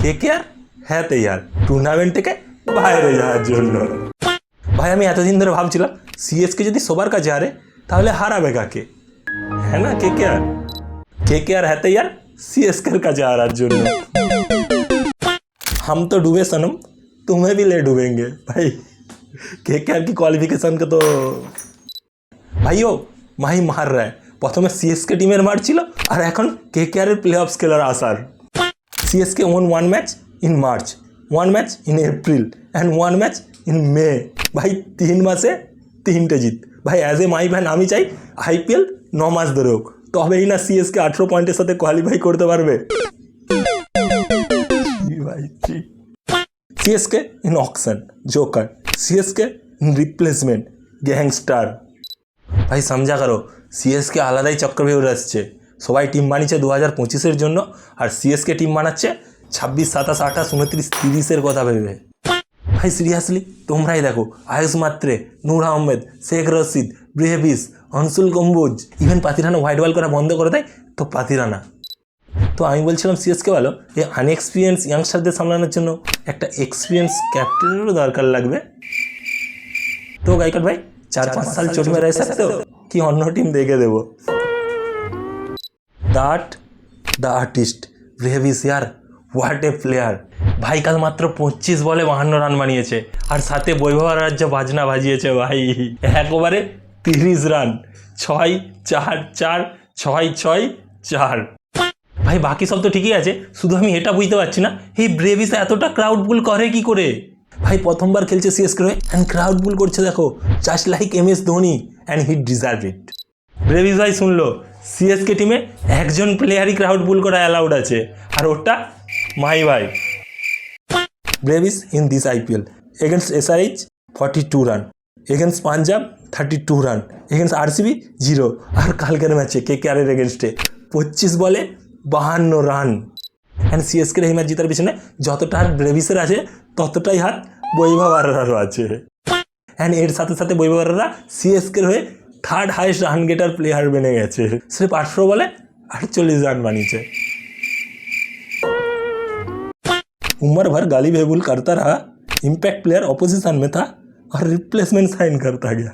KKR হ্যাঁ তৈয়ার tournament থেকে বাইরে যাওয়ার জন্য। ভাই আমি এতদিন ধরে ভাবছিলাম সিএসকে যদি সবার কাছে হারে তাহলে হারাবে কাকে? হ্যাঁ না, কেকেআর হ্যাঁ তৈয়ার सीएसके কাছে হারার জন্য। हम तो डूबे सनम, तुम्हें भी ले डूबेंगे भाई। केकेआर की क्वालिफिकेशन का तो भाइयों माही मार रहा है। प्रथमे सीएसके टीमेर मार छिलो और এখন केकेआर प्ले ऑफ्स खेलार आसार। CSK won 1 match in March, 1 match in April and 1 match in May. भाई 3 मासे 3টে জিত। भाई एज ए माई फैन আমি চাই आईपीएल 9 মাস ধরে হোক, তবেই না सीएसके 18 পয়েন্টের সাথে কোয়ালিফাই করতে পারবে। CSK in auction joker, CSK in replacement gangster. ভাই समझा करो सीएसके আলাদাই চক্রবিউহ আসছে। সবাই টিম বানিয়েছে 2025-এর জন্য আর सीएसके টিম বানাচ্ছে 26, 27, 28, 29, 30-এর কথা ভেবে। ভাই সিরিয়াসলি তোমরাই দেখো আয়ুষ মাত্রে, নূর আহমেদ, শেখ রশিদ, ব্রেভিস, অনসুল কম্বোজ, ইভেন পাতিরানা হোয়াইট বল করা বন্ধ করে দেয় তো পাতিরানা। তো আমি বলছিলাম सीएसके ভালো, এই আনএক্সপিরিয়েন্স ইয়াংস্টারদের সামলানোর জন্য একটা এক্সপিরিয়েন্স ক্যাপ্টেনেরও দরকার লাগবে। তো গাইকট ভাই 4-5 साल चोट में रह सकते हो कि অন্য টিম দেখে দেবো। দ্য আর্টিস্ট ব্রেভিস यार হোয়াট এ প্লেয়ার। ভাই কাল মাত্র 25 বলে 52 রান বানিয়েছে আর সাথে বৈভব রাজ্য বাজনা বাজিয়েছে ভাই। একবারে 30 রান, 6-4-4, 6-6-4। ভাই বাকি সব তো ঠিকই আছে, শুধু আমি এটা বুঝতে পারছি না এই ব্রেভিস এতটা ক্রাউড পুল করে কি করে। ভাই প্রথমবার খেলছে सीएसके হয়ে অ্যান্ড ক্রাউড পুল করছে দেখো, just like MS Dhoni and he deserve it. Brevis ভাই শুনলো सीएसके টিমে একজন প্লেয়ারই ক্রাউড পুল করা অ্যালাউড আছে আর ওটা মাই ভাই। Brevis in this IPL against SRH 42 run, against Punjab 32 run, against RCB 0 আর কালকের ম্যাচে কেকেআরের এগেনস্টে 25 বলে 52 রান। অ্যান্ড सीएसके এই ম্যাচ জেতার পিছনে যতটা হাত ব্রেভিসের আছে ততটাই হাত বৈভব আরোরারও আছে। অ্যান্ড এর সাথে সাথে বৈভব আরোরা सीएसके হয়ে 3rd হাইয়েস্ট রান গেটার প্লেয়ার বেনে গেছে। সির্ফ 18 বলে 48 রান বানিয়েছে। उम्र भर गाली बेबुल करता रहा, इम्पैक्ट प्लेयर ऑपोजिशन में था और रिप्लेसमेंट साइन करता गया।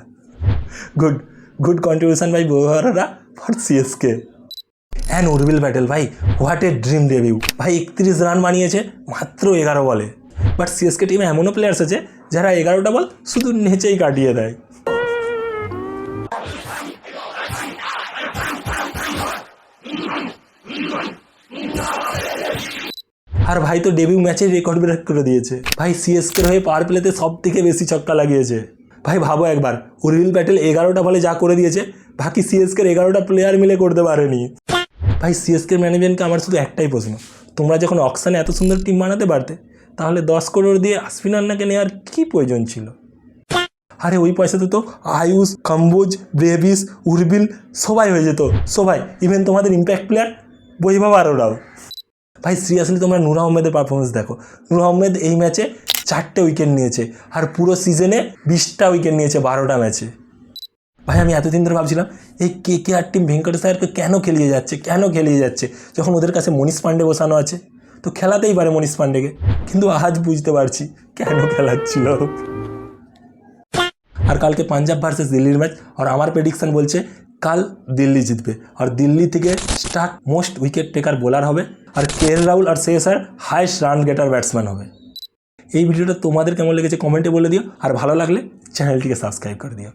गुड कंट्रीब्यूशन भाई Vaibhav Arora for CSK. And উর্বিল প্যাটেল ভাই হোয়াট এ ড্রিম ডেবিউ। ভাই 31 রান বানিয়েছে মাত্র 11 বলে। বাট सीएसके টিমে এমনও প্লেয়ার্স আছে যারা 11টা বল শুধু নেচেই কাটিয়ে দেয়। আর ভাই তো ডেবিউ ম্যাচে রেকর্ড ব্রেক করে দিয়েছে। ভাই सीएसके হয়ে পাওয়ার প্লেতে সব থেকে বেশি ছক্কা লাগিয়েছে। ভাই ভাবো একবার উর্বিল প্যাটেল 11টা বলে যা করে দিয়েছে বাকি सीएसके 11টা প্লেয়ার মিলে করতে পারেনি। ভাই सीएसके ম্যানেজমেন্টকে আমার শুধু একটাই প্রশ্ন, তোমরা যখন অকশনে এত সুন্দর টিম বানাতে পারতে তাহলে 10 করোড় দিয়ে আশফিন আন্নাকে নেওয়ার কী প্রয়োজন ছিল? আরে ওই পয়সাতে তো আয়ুষ, কম্বোজ, ব্রেভিস, উর্বিল সবাই হয়ে যেত, সবাই, ইভেন তোমাদের ইম্প্যাক্ট প্লেয়ার বৈভব আরোরাও। ভাই সিরিয়াসলি তোমরা নূর আহমেদের পারফরমেন্স দেখো। নূর আহমেদ এই ম্যাচে 4টে উইকেট নিয়েছে আর পুরো সিজনে 20টা উইকেট নিয়েছে 12টা ম্যাচে। ভাই আমি এতদিন ধরে ভাবছিলাম এই কেকেআর টিম ভেঙ্কটেশ আয়ারকে কেন খেলিয়ে যাচ্ছে যখন ওদের কাছে মনীষ পান্ডে বসানো আছে, তো খেলাতেই পারে মনীষ পান্ডেকে, কিন্তু আজ বুঝতে পারছি কেন খেলাচ্ছিল। আর কালকে পাঞ্জাব ভার্সেস দিল্লির ম্যাচ আর আমার প্রেডিকশন বলছে কাল দিল্লি জিতবে আর দিল্লি থেকে start most wicket taker bowler হবে আর KL রাহুল আর শেষার হাইয়েস্ট রান গেটার ব্যাটসম্যান হবে। এই ভিডিওটা তোমাদের কেমন লেগেছে কমেন্টে বলে দিও আর ভালো লাগলে চ্যানেলটিকে সাবস্ক্রাইব করে দিও।